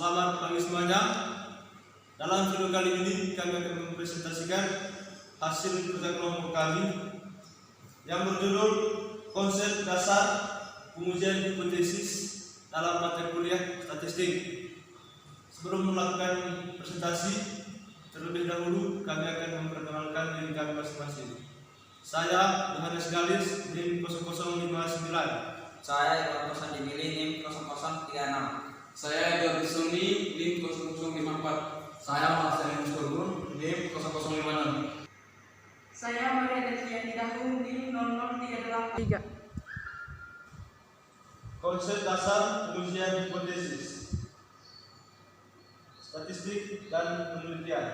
Selamat pagi semuanya. Dalam video kali ini kami akan mempresentasikan hasil kerja kelompok kami yang berjudul konsep dasar pengujian hipotesis dalam mata kuliah statistik. Sebelum melakukan presentasi, terlebih dahulu kami akan memperkenalkan diri kami masing-masing. Saya Yohanes Galis, NIM 0059. Saya Iwan Kosan Dimili, NIM 0036. Saya Edward Suni, NIM 0054. Saya Marcelin Musturgun, NIM 0056. Saya Maria Deviani Dahung, NIM 0038. Konsep dasar pengujian hipotesis statistik dan penelitian.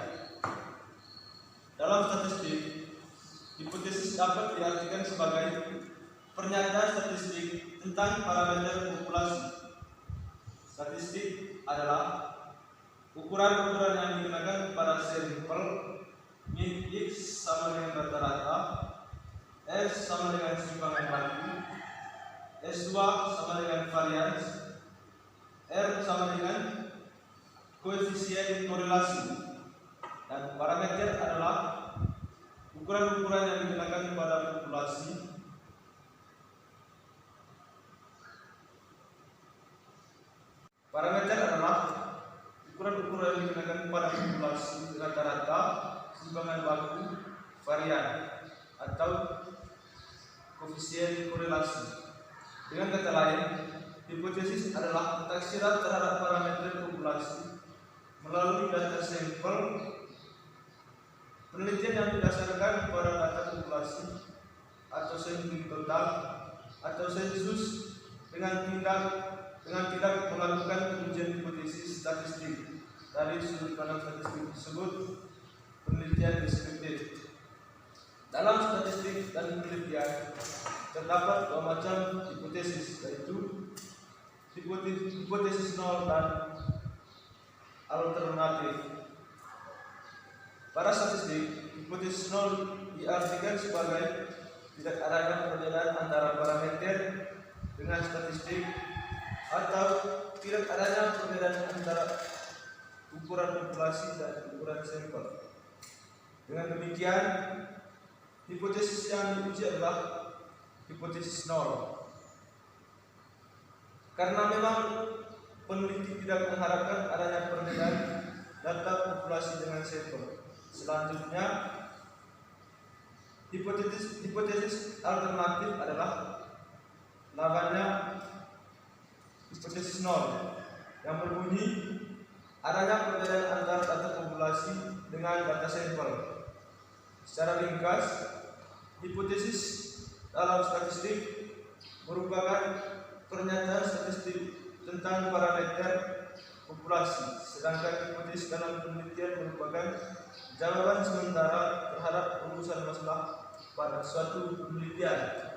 Dalam statistik, hipotesis dapat diartikan sebagai pernyataan statistik tentang parameter populasi. Statistik adalah ukuran-ukuran yang digunakan pada sampel min X sama dengan rata-rata, S sama dengan simpangan baku, S2 sama dengan varians, R sama dengan koefisien korelasi, dan parameter adalah ukuran-ukuran yang digunakan pada populasi. Parameter adalah ukuran-ukuran yang digunakan pada populasi rata-rata, simpangan baku, varian, atau koefisien korelasi. Dengan kata lain, hipotesis adalah taksiran terhadap parameter populasi melalui data sampel, penelitian yang didasarkan pada data populasi atau sampling total atau sensus dengan tidak melakukan pengujian hipotesis statistik. Dari sudut pandang statistik tersebut, penelitian deskriptif. Dalam statistik dan penelitian terdapat dua macam hipotesis, yaitu hipotesis nol dan alternatif. Pada statistik, hipotesis nol diartikan sebagai tidak adanya perbedaan antara parameter dengan statistik atau tidak adanya perbedaan antara ukuran populasi dan ukuran sampel. Dengan demikian, hipotesis yang diuji adalah hipotesis nol. Karena memang peneliti tidak mengharapkan adanya perbedaan data populasi dengan sampel. Selanjutnya, hipotesis alternatif adalah lawannya hipotesis nol yang berbunyi adanya perbedaan antara data populasi dengan data sampel. Secara ringkas, hipotesis dalam statistik merupakan pernyataan statistik tentang parameter populasi, sedangkan hipotesis dalam penelitian merupakan jawaban sementara terhadap rumusan masalah pada suatu penelitian.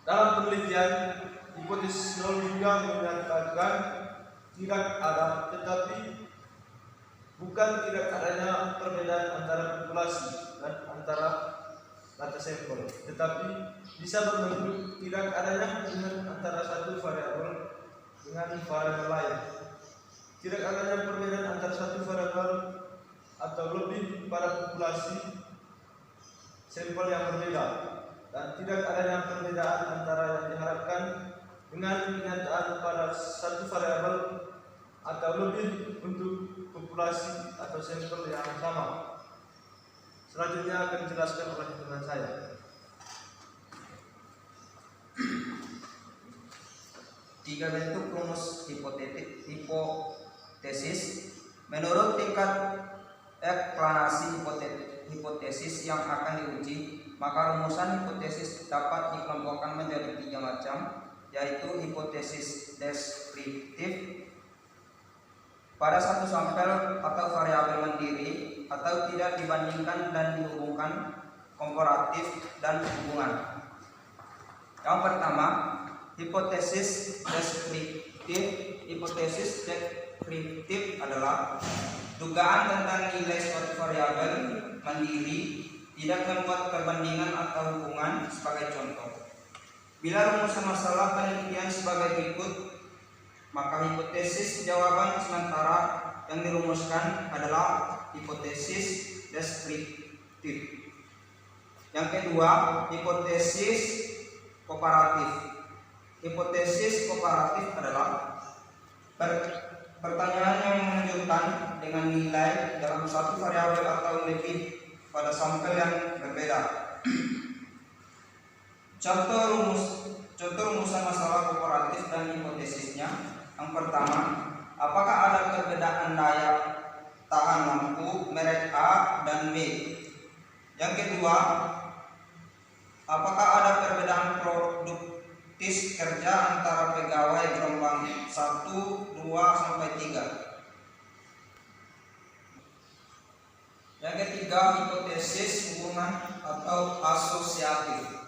Dalam penelitian, hipotesis nol juga menyatakan tidak ada, tetapi bukan tidak adanya perbedaan antara populasi dan antara data sampel, tetapi bisa berbentuk tidak adanya hubungan antara satu variabel dengan variabel lain. Tidak adanya perbedaan antara satu variabel atau lebih pada populasi sampel yang berbeda, dan tidak adanya perbedaan antara yang diharapkan dengan kenyataan pada satu variabel atau lebih untuk populasi atau sampel yang sama. Selanjutnya akan dijelaskan oleh teman saya. Tiga bentuk rumus hipotesis. Menurut tingkat eksplanasi hipotesis yang akan diuji, maka rumusan hipotesis dapat dikelompokkan menjadi tiga macam, yaitu hipotesis deskriptif pada satu sampel atau variabel mandiri atau tidak dibandingkan dan dihubungkan, komparatif dan hubungan. Yang pertama, hipotesis deskriptif. Hipotesis deskriptif adalah dugaan tentang nilai suatu variabel mandiri tidak membuat perbandingan atau hubungan. Sebagai contoh, bila rumusan masalah penelitian sebagai berikut, Maka hipotesis jawaban sementara yang dirumuskan adalah hipotesis deskriptif. Yang kedua, hipotesis komparatif. Hipotesis komparatif adalah pertanyaan yang menunjukkan dengan nilai dalam satu variabel atau lebih pada sampel yang berbeda. Contoh rumusan masalah komparatif dan hipotesisnya. Yang pertama, apakah ada perbedaan daya tahan lampu merek A dan B? Yang kedua, apakah ada perbedaan produktif kerja antara pegawai gelombang 1, 2, sampai 3? Yang ketiga, hipotesis hubungan atau asosiatif.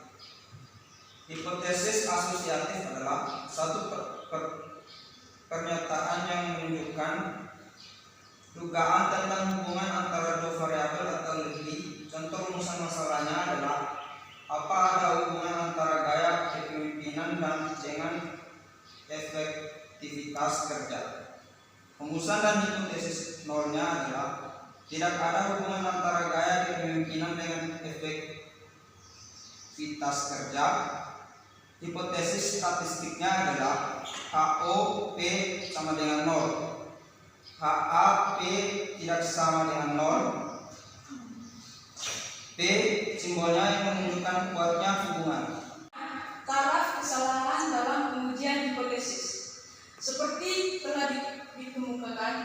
Hipotesis asosiatif adalah satu pernyataan yang menunjukkan dugaan tentang hubungan antara dua variabel atau lebih. Contoh rumusan masalahnya adalah apa ada hubungan antara gaya kepemimpinan dan dengan efektivitas kerja. Rumusan dan hipotesis nolnya adalah tidak ada hubungan antara gaya kepemimpinan dengan efektivitas kerja. Hipotesis statistiknya adalah HO P sama dengan 0, HA P tidak sama dengan 0, P simbolnya yang menunjukkan kuatnya hubungan. Taraf kesalahan dalam pengujian hipotesis. Seperti telah dikemukakan,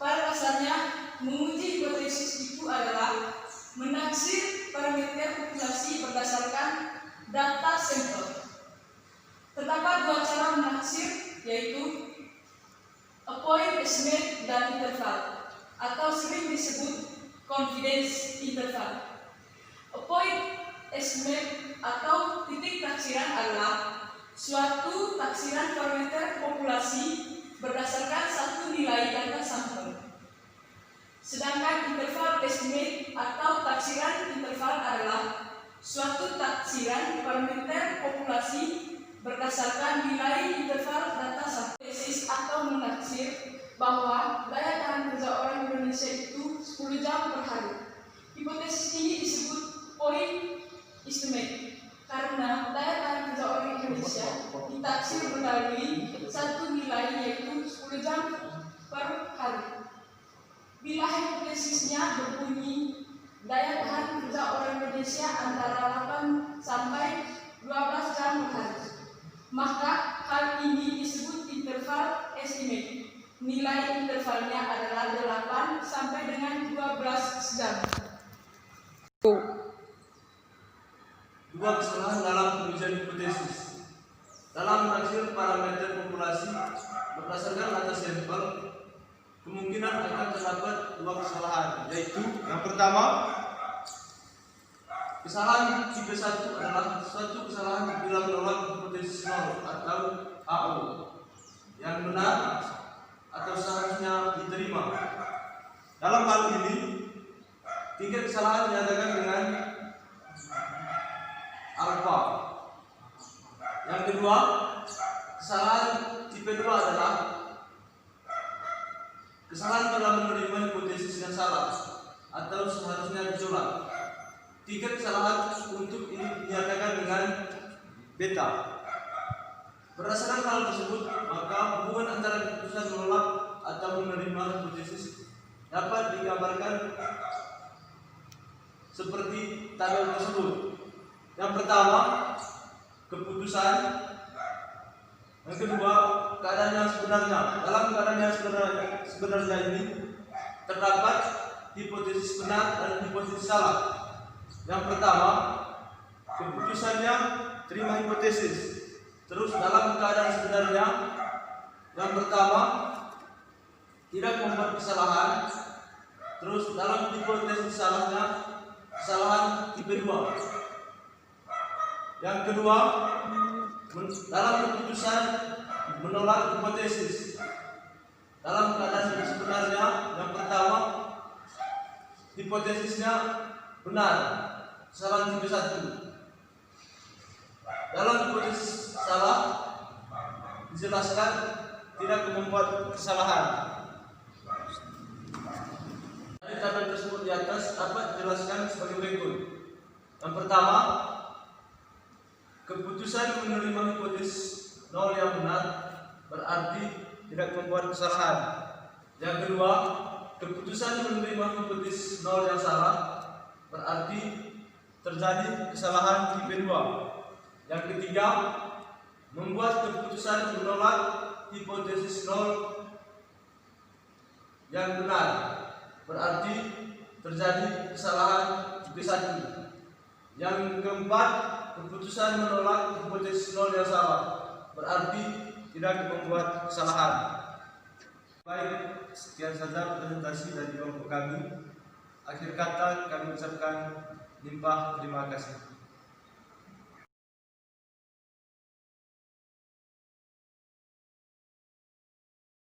pada dasarnya menguji hipotesis itu adalah menaksir parameter populasi berdasarkan data sampel. Terdapat dua cara menaksir, yaitu point estimate dan interval, atau sering disebut confidence interval. Point estimate atau titik taksiran adalah suatu taksiran parameter populasi berdasarkan satu nilai data sampel. Sedangkan interval estimate atau taksiran interval adalah suatu taksiran parameter populasi berdasarkan nilai interval data sampel. Hipotesis atau menaksir bahwa daya tahan kerja orang Indonesia itu 10 jam per hari. Hipotesis ini disebut point estimate karena daya tahan kerja orang Indonesia ditaksir melalui satu nilai yaitu 10 jam per hari. Bila hipotesisnya berbunyi daya tahan kerja orang Indonesia antara 8 sampai 12 jam per hari, maka hal ini disebut interval estimate. Nilai intervalnya adalah 8 sampai dengan 12 jam. Dua kesalahan dalam pengujian hipotesis. Dalam menaksir parameter populasi berdasarkan data sampel, kemungkinan akan terdapat dua kesalahan, yaitu yang pertama, kesalahan tipe 1 adalah suatu kesalahan bila menolak hipotesis 0 atau AO yang benar atau seharusnya diterima. Dalam hal ini, 3 kesalahan dinyatakan dengan alfa. Yang kedua, kesalahan tipe 2 adalah kesalahan dalam menerima hipotesis yang salah atau seharusnya ditolak. 3 kesalahan untuk ini dinyatakan dengan beta. Berdasarkan hal tersebut, maka hubungan antara keputusan menolak atau menerima hipotesis dapat digambarkan seperti tabel tersebut. Yang pertama, keputusan. Yang kedua, keadaan yang sebenarnya. Dalam keadaan yang sebenarnya ini terdapat hipotesis benar dan hipotesis salah. Yang pertama, keputusannya terima hipotesis. Terus dalam keadaan sebenarnya, yang pertama tidak membuat kesalahan. Terus dalam hipotesis salahnya, kesalahan tipe 2. Yang kedua, dalam keputusan menolak hipotesis. Dalam keadaan sebenarnya, yang pertama hipotesisnya benar, kesalahan tipe 1. Dalam hipotesis salah dijelaskan tidak membuat kesalahan. Dari tabel tersebut di atas dapat dijelaskan sebagai berikut. Yang pertama, keputusan menerima hipotesis nol yang benar berarti tidak membuat kesalahan. Yang kedua, keputusan menerima hipotesis nol yang salah berarti terjadi kesalahan tipe 2. Yang ketiga, membuat keputusan menolak hipotesis nol yang benar berarti terjadi kesalahan tipe 1. Yang keempat, keputusan menolak hipotesis nol yang salah berarti tidak membuat kesalahan. Baik, sekian saja presentasi dari kelompok kami. Akhir kata kami ucapkan limpah terima kasih.